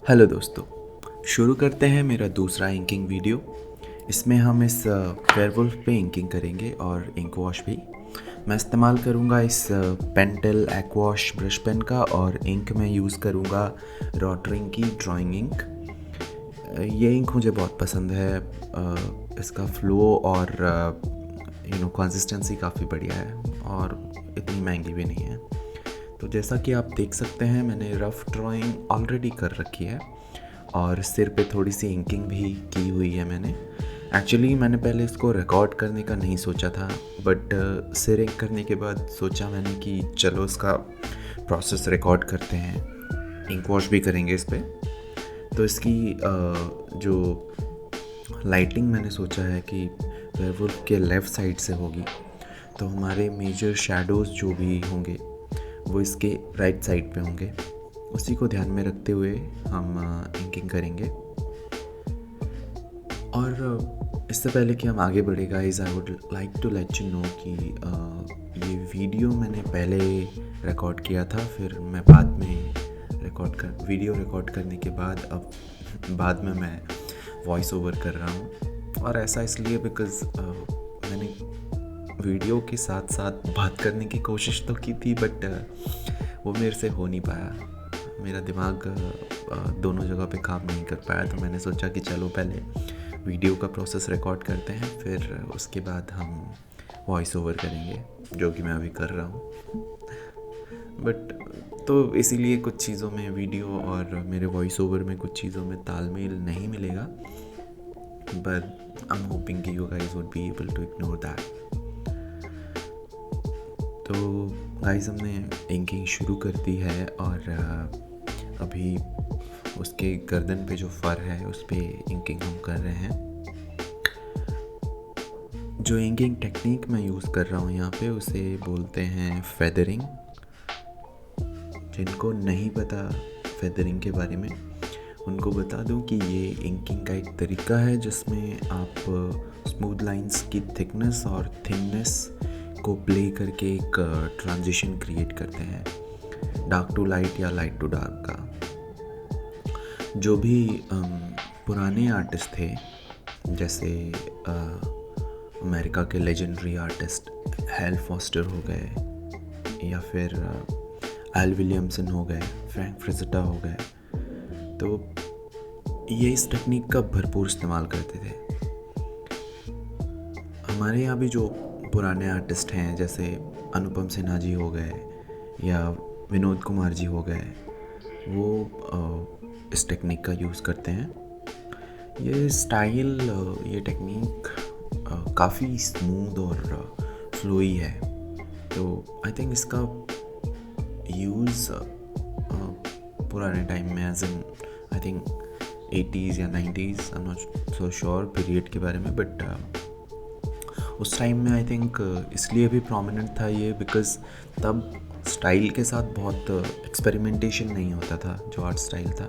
Hello दोस्तों, शुरू करते हैं मेरा दूसरा इंकिंग वीडियो। इसमें हम इस वेयरवुल्फ पे इंकिंग करेंगे और इंक वॉश भी। मैं इस्तेमाल करूँगा इस पेंटेल एक्वॉश ब्रश पेन का, और इंक में यूज़ करूँगा रॉटरिंग की ड्राइंग इंक। ये इंक मुझे बहुत पसंद है। इसका फ्लो और कंसिस्टेंसी काफ़ी बढ़िया है और इतनी महंगी भी नहीं है। तो जैसा कि आप देख सकते हैं, मैंने रफ़ ड्राइंग ऑलरेडी कर रखी है और सिर पे थोड़ी सी इंकिंग भी की हुई है मैंने। एक्चुअली मैंने पहले इसको रिकॉर्ड करने का नहीं सोचा था, बट सिर इंक करने के बाद सोचा मैंने कि चलो इसका प्रोसेस रिकॉर्ड करते हैं, इंक वॉश भी करेंगे इस पर। तो इसकी जो लाइटिंग मैंने सोचा है कि वेयरवुल्फ के लेफ़्ट साइड से होगी, तो हमारे मेजर शैडोज़ जो भी होंगे वो इसके राइट साइड पे होंगे। उसी को ध्यान में रखते हुए हम इंकिंग करेंगे। और इससे पहले कि हम आगे बढ़े guys, I would like to let you know कि ये वीडियो मैंने पहले रिकॉर्ड किया था, फिर मैं बाद में वीडियो रिकॉर्ड करने के बाद अब बाद में मैं वॉइस ओवर कर रहा हूँ। और ऐसा इसलिए बिकॉज़ मैंने वीडियो के साथ साथ बात करने की कोशिश तो की थी, बट वो मेरे से हो नहीं पाया। मेरा दिमाग दोनों जगह पे काम नहीं कर पाया। तो मैंने सोचा कि चलो पहले वीडियो का प्रोसेस रिकॉर्ड करते हैं, फिर उसके बाद हम वॉइस ओवर करेंगे, जो कि मैं अभी कर रहा हूँ। बट तो इसीलिए कुछ चीज़ों में वीडियो और मेरे वॉइस ओवर में कुछ चीज़ों में तालमेल नहीं मिलेगा, बट आई एम होपिंग कि you guys would be able to ignore that. तो गाइस, हमने इंकिंग शुरू कर दी है और अभी उसके गर्दन पे जो फर है उस पर इंकिंग हम कर रहे हैं। जो इंकिंग टेक्निक मैं यूज़ कर रहा हूँ यहाँ पे, उसे बोलते हैं फेदरिंग। जिनको नहीं पता फेदरिंग के बारे में, उनको बता दूँ कि ये इंकिंग का एक तरीका है जिसमें आप स्मूथ लाइंस की थिकनेस और थिननेस को प्ले करके एक ट्रांजिशन क्रिएट करते हैं, डार्क टू लाइट या लाइट टू डार्क का। जो भी पुराने आर्टिस्ट थे, जैसे अमेरिका के लेजेंडरी आर्टिस्ट हैल फॉस्टर हो गए, या फिर एल विलियमसन हो गए, फ्रैंक फ्रेज़ेटा हो गए, तो ये इस टेक्निक का भरपूर इस्तेमाल करते थे। हमारे यहाँ भी जो पुराने आर्टिस्ट हैं, जैसे अनुपम सिन्हा जी हो गए या विनोद कुमार जी हो गए, वो इस टेक्निक का यूज़ करते हैं। ये स्टाइल, ये टेक्निक काफ़ी स्मूथ और फ्लोई है। तो आई थिंक इसका यूज़ पुराने टाइम में, as in I think 80s या 90s, I am not so sure period के बारे में, बट उस टाइम में आई थिंक इसलिए भी प्रोमिनेंट था ये बिकॉज़ तब स्टाइल के साथ बहुत एक्सपेरिमेंटेशन नहीं होता था। जो आर्ट स्टाइल था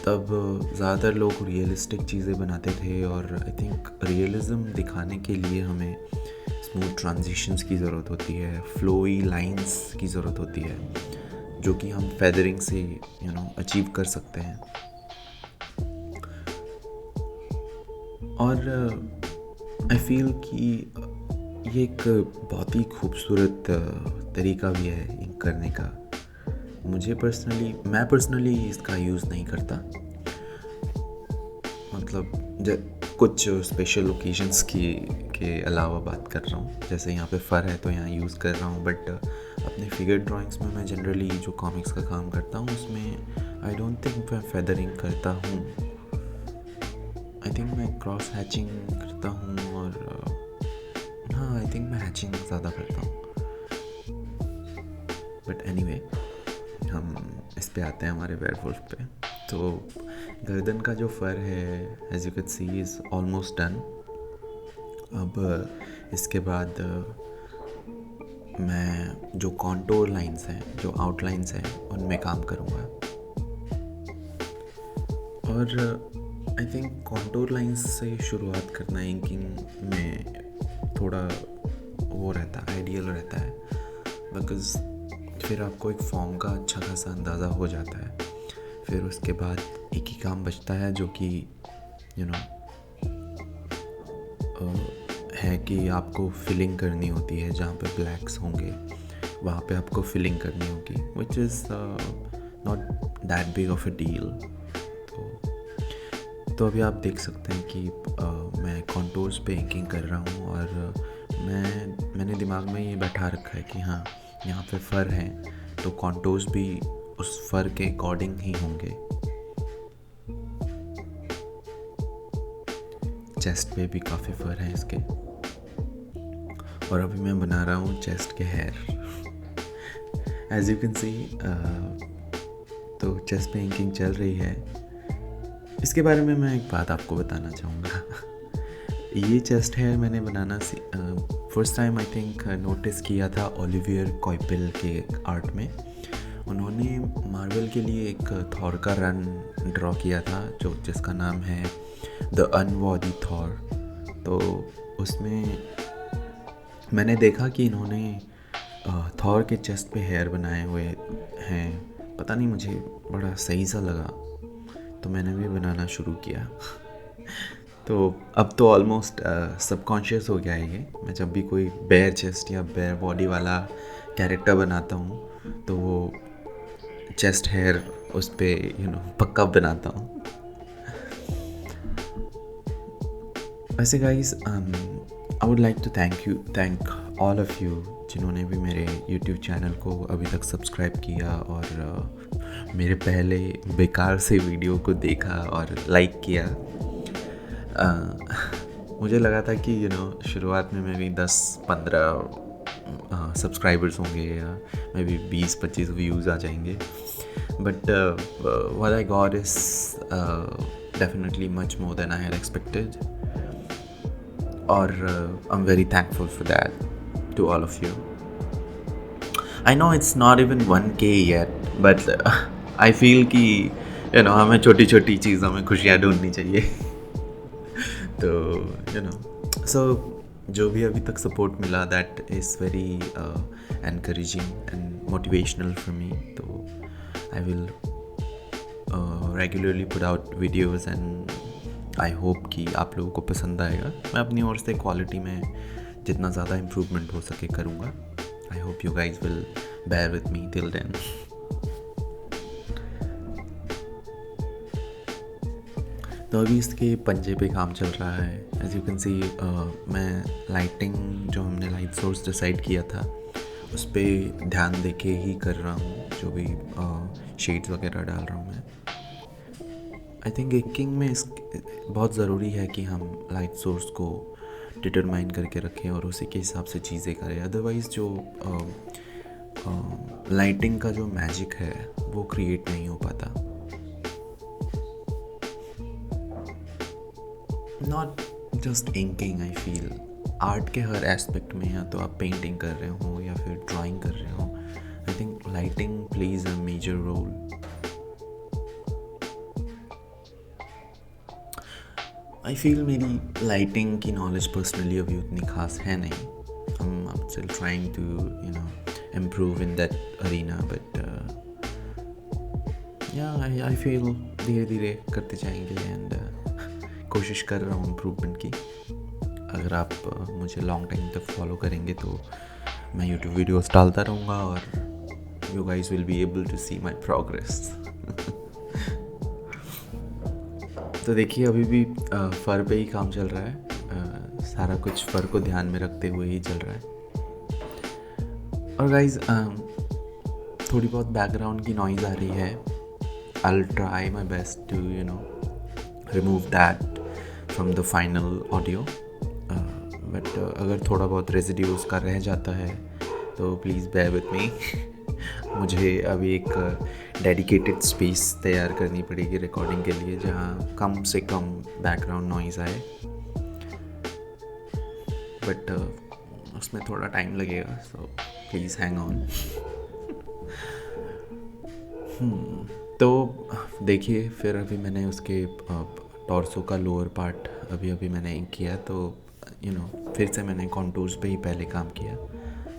तब ज़्यादातर लोग रियलिस्टिक चीज़ें बनाते थे, और आई थिंक रियलिज़म दिखाने के लिए हमें स्मूथ ट्रांजिशंस की ज़रूरत होती है, फ्लोई लाइंस की ज़रूरत होती है, जो कि हम फेदरिंग से अचीव कर सकते हैं। और आई फील कि ये एक बहुत ही खूबसूरत तरीका भी है इंक करने का। मैं पर्सनली इसका यूज़ नहीं करता, मतलब कुछ स्पेशल ओकेजन्स के अलावा बात कर रहा हूँ। जैसे यहाँ पे फ़र है तो यहाँ यूज़ कर रहा हूँ, बट अपने फिगर ड्राइंग्स में मैं जनरली जो कॉमिक्स का काम करता हूँ उसमें आई डोंट थिंक मैं फेदरिंग करता हूँ। आई थिंक मैं क्रॉस हैचिंग करता हूँ, और हाँ, आई थिंक मैं हैचिंग ज़्यादा करता हूँ। बट एनीवे, हम इस पे आते हैं हमारे वेयरवुल्फ पे। तो गर्दन का जो फर है, as you can see, is almost done. अब इसके बाद मैं जो कॉन्टोर लाइंस हैं, जो आउटलाइंस हैं, उनमें काम करूँगा। और आई थिंक कॉन्टोर लाइंस से शुरुआत करना इंकिंग में थोड़ा वो रहता है, आइडियल रहता है, बिकॉज़ फिर आपको एक फॉर्म का अच्छा खासा अंदाज़ा हो जाता है। फिर उसके बाद एक ही काम बचता है जो कि यू नो है कि आपको फिलिंग करनी होती है। जहाँ पे ब्लैक्स होंगे वहाँ पे आपको फिलिंग करनी होगी, which is not that big of a deal. तो अभी आप देख सकते हैं कि मैं कॉन्टोर्स पे इंकिंग कर रहा हूँ, और मैंने दिमाग में ये बैठा रखा है कि हाँ, यहाँ पे फर हैं तो कॉन्टोर्स भी उस फर के अकॉर्डिंग ही होंगे। चेस्ट पे भी काफ़ी फर हैं इसके, और अभी मैं बना रहा हूँ चेस्ट के hair. As you can see, तो चेस्ट पे इंकिंग चल रही है। इसके बारे में मैं एक बात आपको बताना चाहूँगा। ये चेस्ट हेयर मैंने बनाना first time I think notice किया था ओलिवियर कॉइपेल के आर्ट में। उन्होंने मार्वल के लिए एक थॉर का रन ड्रॉ किया था जिसका नाम है द अनवॉर्दी थॉर। तो उसमें मैंने देखा कि इन्होंने थॉर के चेस्ट पे हेयर बनाए हुए हैं। पता नहीं, मुझे बड़ा सही सा लगा तो मैंने भी बनाना शुरू किया। तो अब तो ऑलमोस्ट सबकॉन्शियस हो गया है ये। मैं जब भी कोई बेयर चेस्ट या बेयर बॉडी वाला कैरेक्टर बनाता हूँ तो वो चेस्ट हेयर उस पर पक्का बनाता हूँ। वैसे guys, I would like to thank all of you जिन्होंने भी मेरे YouTube चैनल को अभी तक सब्सक्राइब किया और मेरे पहले बेकार से वीडियो को देखा और लाइक किया। मुझे लगा था कि शुरुआत में भी 10-15 सब्सक्राइबर्स होंगे या मे बी 20-25 व्यूज़ आ जाएंगे, but what I got is definitely much more than I had expected, और I'm very thankful for that to all of you. I know it's not even 1K yet, but I feel कि हमें छोटी छोटी चीज़ों में खुशियाँ ढूंढनी चाहिए। तो so जो भी अभी तक सपोर्ट मिला, that is very encouraging and motivational for me. तो I will regularly put out videos and I hope कि आप लोगों को पसंद आएगा। मैं अपनी ओर से क्वालिटी में जितना ज़्यादा इम्प्रूवमेंट हो सके करूँगा। I hope you guys will bear with me till then. तो अभी इसके पंजे पे काम चल रहा है। एज यू कैन सी, मैं लाइटिंग जो हमने लाइट सोर्स डिसाइड किया था उस पर ध्यान दे के ही कर रहा हूँ। जो भी शेड्स वगैरह डाल रहा हूँ मैं, आई थिंक इंकिंग में बहुत ज़रूरी है कि हम लाइट सोर्स को डिटरमाइन करके रखें और उसी के हिसाब से चीज़ें करें। अदरवाइज़ जो लाइटिंग का जो मैजिक है वो क्रिएट नहीं हो पाता। Not just inking, I feel art के हर एस्पेक्ट में, या तो आप पेंटिंग कर रहे हो या फिर ड्राइंग कर रहे हो, I think lighting plays a major role. I feel मेरी लाइटिंग की नॉलेज पर्सनली अभी उतनी खास है नहीं। I'm still trying to improve in that arena, but yeah, I feel धीरे धीरे करते जाएंगे एंड कोशिश कर रहा हूँ इम्प्रूवमेंट की। अगर आप मुझे लॉन्ग टाइम तक फॉलो करेंगे तो मैं यूट्यूब वीडियोस डालता रहूँगा और you guys will be able to see my progress. तो देखिए, अभी भी फ़र पे ही काम चल रहा है। सारा कुछ फ़र को ध्यान में रखते हुए ही चल रहा है। और गाइज, थोड़ी बहुत बैकग्राउंड की नॉइज़ आ रही है। I will try my best to remove that from the final audio, but अगर थोड़ा बहुत रेजिड्यूज का रह जाता है तो प्लीज़ बेयर विथ मी। मुझे अभी एक डेडिकेटेड स्पेस तैयार करनी पड़ेगी रिकॉर्डिंग के लिए जहाँ कम से कम बैकग्राउंड नॉइज़ आए, बट उसमें थोड़ा टाइम लगेगा, सो प्लीज़ हैंग ऑन। तो देखिए, फिर अभी मैंने उसके टॉर्सो का लोअर पार्ट अभी मैंने इंक किया, तो फिर से मैंने कॉन्टूर्स पे ही पहले काम किया।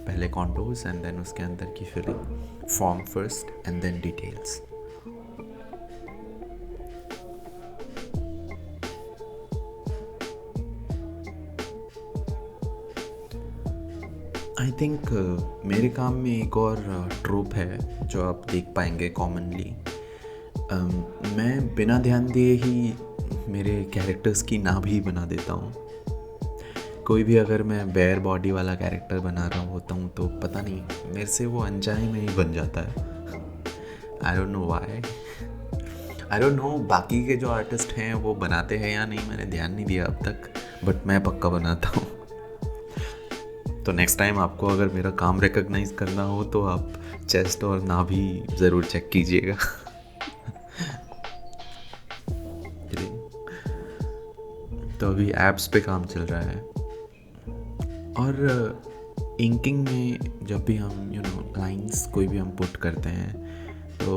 पहले कॉन्टूर्स एंड देन उसके अंदर की filling, form first and then details. I think मेरे काम में एक और ट्रोप है जो आप देख पाएंगे कॉमनली। मैं बिना ध्यान दिए ही मेरे कैरेक्टर्स की नाभि बना देता हूँ। कोई भी अगर मैं बेयर बॉडी वाला कैरेक्टर बना रहा होता हूँ तो पता नहीं मेरे से वो अनजाने में ही बन जाता है। I don't know why. I don't know बाकी के जो आर्टिस्ट हैं वो बनाते हैं या नहीं, मैंने ध्यान नहीं दिया अब तक, बट मैं पक्का बनाता हूँ। तो नेक्स्ट टाइम आपको अगर मेरा काम रिकॉग्नाइज करना हो तो आप चेस्ट और नाभि ज़रूर चेक कीजिएगा। तो अभी एप्स पे काम चल रहा है। और इंकिंग में जब भी हम लाइंस कोई भी हम पुट करते हैं तो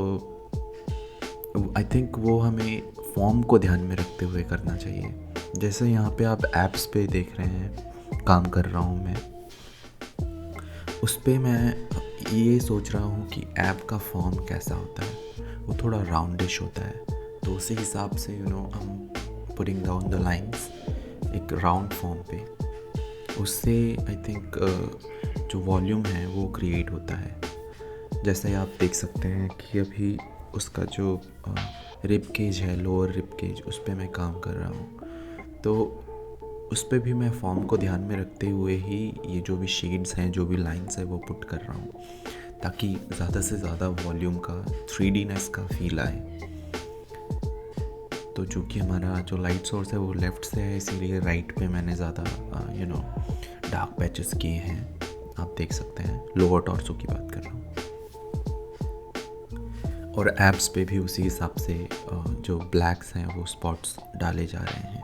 आई थिंक वो हमें फॉर्म को ध्यान में रखते हुए करना चाहिए। जैसे यहाँ पे आप एप्स पे देख रहे हैं काम कर रहा हूँ मैं, उस पे मैं ये सोच रहा हूँ कि ऐप का फॉर्म कैसा होता है, वो थोड़ा राउंडिश होता है, तो उसी हिसाब से हम पुटिंग डाउन द लाइंस एक राउंड फॉर्म पे, उससे आई थिंक जो वॉल्यूम है वो क्रिएट होता है। जैसे आप देख सकते हैं कि अभी उसका जो रिब केज है, लोअर रिब केज, उस पर मैं काम कर रहा हूँ, तो उस पर भी मैं फॉर्म को ध्यान में रखते हुए ही ये जो भी शेड्स हैं, जो भी लाइंस है वो पुट कर रहा हूँ, ताकि ज़्यादा से ज़्यादा वॉल्यूम का 3Dनेस का फील आए। तो चूँकि हमारा जो लाइट सोर्स है वो लेफ़्ट से है, इसीलिए राइट पे मैंने ज़्यादा डार्क पैचेस किए हैं, आप देख सकते हैं। लोअर टॉर्सो की बात कर रहा हूँ। और एब्स पे भी उसी हिसाब से जो ब्लैक्स हैं वो स्पॉट्स डाले जा रहे हैं।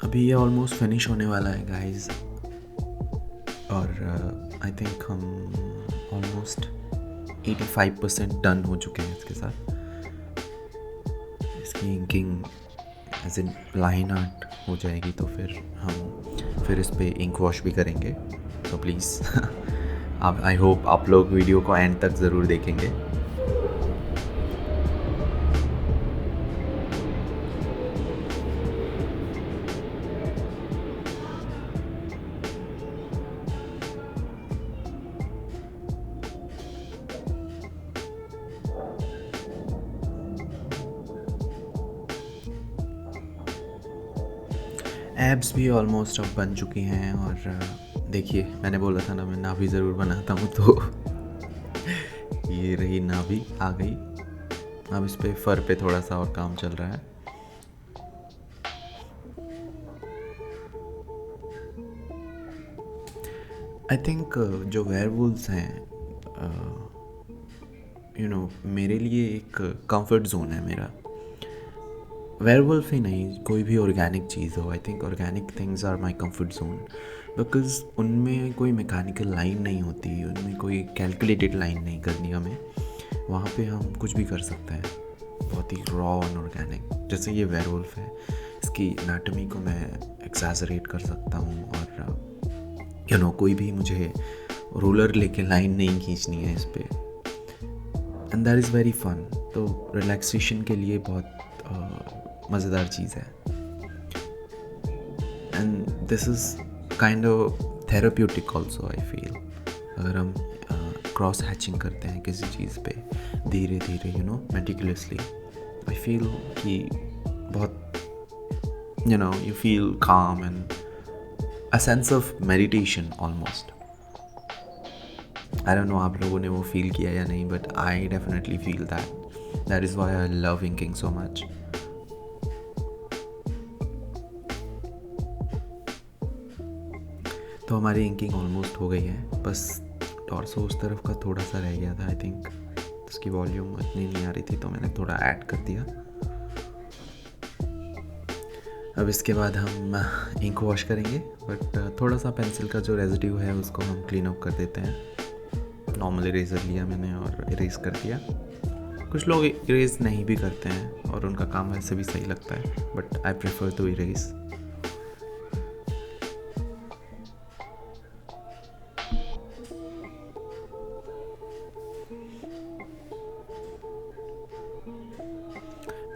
अभी ये ऑलमोस्ट फिनिश होने वाला है गाइस, और आई थिंक हम ऑलमोस्ट 85% डन हो चुके हैं इसके साथ। इसकी inking as in line art हो जाएगी तो फिर इस पे इंक वॉश भी करेंगे। तो प्लीज़ आप, आई होप आप लोग वीडियो को एंड तक ज़रूर देखेंगे। एब्स भी ऑलमोस्ट अब बन चुकी हैं, और देखिए मैंने बोला था ना मैं नाभि ज़रूर बनाता हूँ, तो ये रही नाभि आ गई। अब इस पे फर पे थोड़ा सा और काम चल रहा है। आई थिंक जो वेयरवुल्व्स हैं मेरे लिए एक कंफर्ट जोन है मेरा। वेयरवुल्फ ही नहीं, कोई भी ऑर्गेनिक चीज़ हो, I think organic things are my comfort zone, because उनमें कोई मैकेनिकल लाइन नहीं होती, उनमें कोई कैलकुलेटेड लाइन नहीं करनी हमें, वहाँ पे हम कुछ भी कर सकते हैं, बहुत ही रॉ और ऑर्गेनिक। जैसे ये वेयरवुल्फ है, इसकी एनाटॉमी को मैं एक्सैजरेट कर सकता हूँ, और कोई भी मुझे रूलर लेके लाइन नहीं खींचनी है इस पर, and that is very fun. तो रिलैक्सेशन के लिए बहुत मज़ेदार चीज़ है, and this is kind of therapeutic also I feel. अगर हम क्रॉस हैचिंग करते हैं किसी चीज़ पे धीरे धीरे मेटिकुलसली, आई फील कि बहुत यू फील काम and a sense of meditation almost. I don't know आप लोगों ने वो फील किया या नहीं, but I definitely feel that is why I love inking so much. तो हमारी इंकिंग ऑलमोस्ट हो गई है, बस टॉर्सो उस तरफ का थोड़ा सा रह गया था। आई थिंक उसकी वॉल्यूम इतनी नहीं आ रही थी, तो मैंने थोड़ा ऐड कर दिया। अब इसके बाद हम इंक वॉश करेंगे, बट थोड़ा सा पेंसिल का जो रेजिड्यू है उसको हम क्लीन अप कर देते हैं। नॉर्मल इरेज़र लिया मैंने और इरेज़ कर दिया। कुछ लोग इरेज़ नहीं भी करते हैं और उनका काम वैसे भी सही लगता है, but I prefer to erase.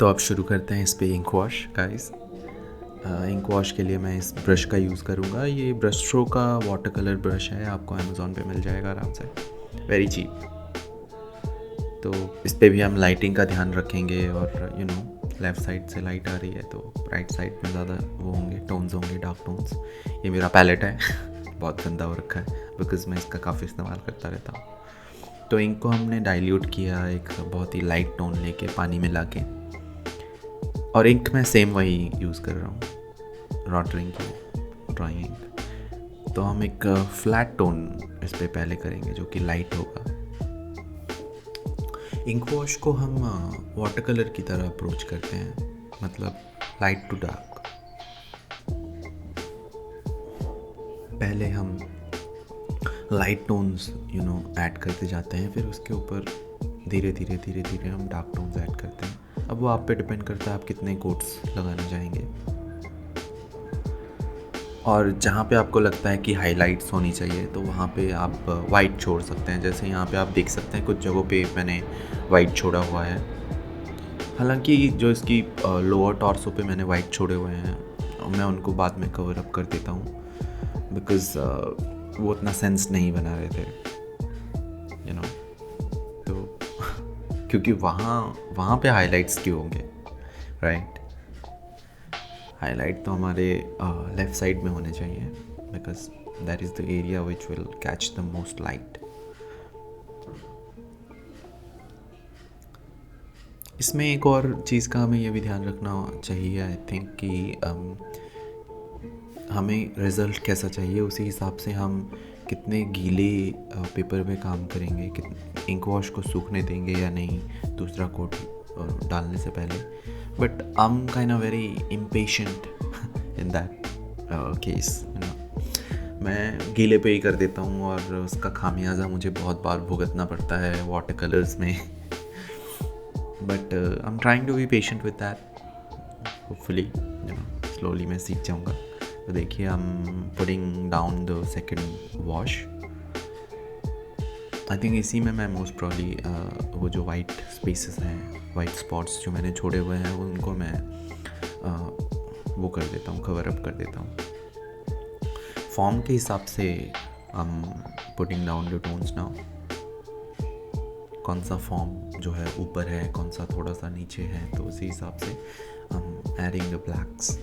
तो अब शुरू करते हैं इस पे ink wash guys. Ink wash के लिए मैं इस ब्रश का यूज़ करूँगा। ये ब्रश स्ट्रोक का वाटर कलर ब्रश है, आपको अमेज़ॉन पे मिल जाएगा आराम से, वेरी चीप। तो इस पे भी हम लाइटिंग का ध्यान रखेंगे और लेफ़्ट साइड से लाइट आ रही है तो राइट साइड में ज़्यादा वो होंगे, टोन्स होंगे, डार्क टोन्स। ये मेरा पैलेट है बहुत गंदा हो रखा है बिकॉज़ मैं इसका काफ़ी इस्तेमाल करता रहता हूँ। तो इंक को हमने डाइल्यूट किया एक बहुत ही लाइट टोन लेके पानी में ला के, और इंक मैं सेम वही यूज़ कर रहा हूँ, रॉ इंक की ड्राइंग इंक। तो हम एक फ्लैट टोन इस पर पहले करेंगे जो कि लाइट होगा। इंक वॉश को हम वाटर कलर की तरह अप्रोच करते हैं, मतलब लाइट टू डार्क। पहले हम लाइट टोन्स ऐड करते जाते हैं, फिर उसके ऊपर धीरे धीरे हम डार्क टोन्स ऐड करते हैं। अब वो आप पे डिपेंड करता है आप कितने कोट्स लगाना चाहेंगे, और जहाँ पे आपको लगता है कि हाइलाइट्स होनी चाहिए तो वहाँ पे आप वाइट छोड़ सकते हैं। जैसे यहाँ पे आप देख सकते हैं कुछ जगहों पे मैंने वाइट छोड़ा हुआ है, हालांकि जो इसकी लोअर टॉर्सो पे मैंने वाइट छोड़े हुए हैं, मैं उनको बाद में कवर अप कर देता हूँ बिकॉज़ वो उतना सेंस नहीं बना रहे थे तो क्योंकि वहाँ पे हाइलाइट्स क्यों होंगे, राइट? हाईलाइट तो हमारे लेफ़्ट साइड में होने चाहिए because that is the area which will catch the most light. इसमें एक और चीज़ का हमें ये भी ध्यान रखना चाहिए आई थिंक कि हमें रिज़ल्ट कैसा चाहिए, उसी हिसाब से हम कितने गीले पेपर में काम करेंगे, कितने इंक वॉश को सूखने देंगे या नहीं दूसरा कोट डालने से पहले। But I am kind of very impatient in that case, मैं गीले पे ही कर देता हूँ और उसका खामियाजा मुझे बहुत बार भुगतना पड़ता है वाटर कलर्स में। But I am trying to be patient with that, hopefully slowly मैं सीख जाऊँगा। तो देखिए I am putting down the second wash. I think इसी में मैं मोस्ट प्रॉब्ली वो जो वाइट स्पेसेस हैं, वाइट स्पॉट्स जो मैंने छोड़े हुए हैं उनको मैं वो कर देता हूँ, कवर अप कर देता हूँ। फॉर्म के हिसाब से I am putting down the tones now. कौन सा फॉर्म जो है ऊपर है, कौन सा थोड़ा सा नीचे है, तो उसी हिसाब से I am adding the blacks.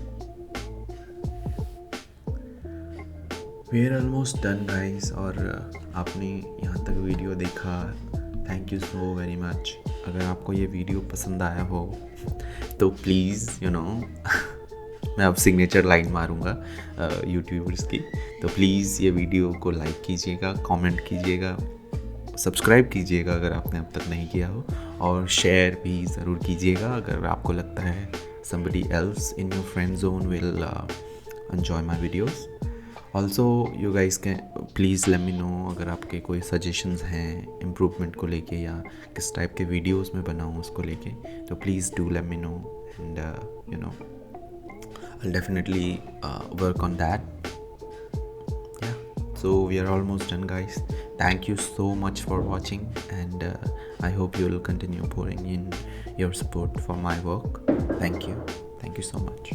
We are almost done guys, और आपने यहाँ तक वीडियो देखा, thank you so very much. अगर आपको ये वीडियो पसंद आया हो तो प्लीज़ मैं अब सिग्नेचर लाइन मारूंगा यूट्यूबर्स की, तो प्लीज़ ये वीडियो को लाइक कीजिएगा, कमेंट कीजिएगा, सब्सक्राइब कीजिएगा अगर आपने अब तक नहीं किया हो, और शेयर भी ज़रूर कीजिएगा अगर आपको लगता है somebody else in your friend zone will enjoy my videos. Also you guys can please let me know अगर आपके कोई सजेशंस हैं इम्प्रूवमेंट को लेके या किस टाइप के वीडियोस में बनाऊँ उसको लेके, तो please do let me know and I'll definitely work on that. Yeah, so we are almost done guys. Thank you so much for watching, and I hope you will continue pouring in your support for my work. Thank you so much.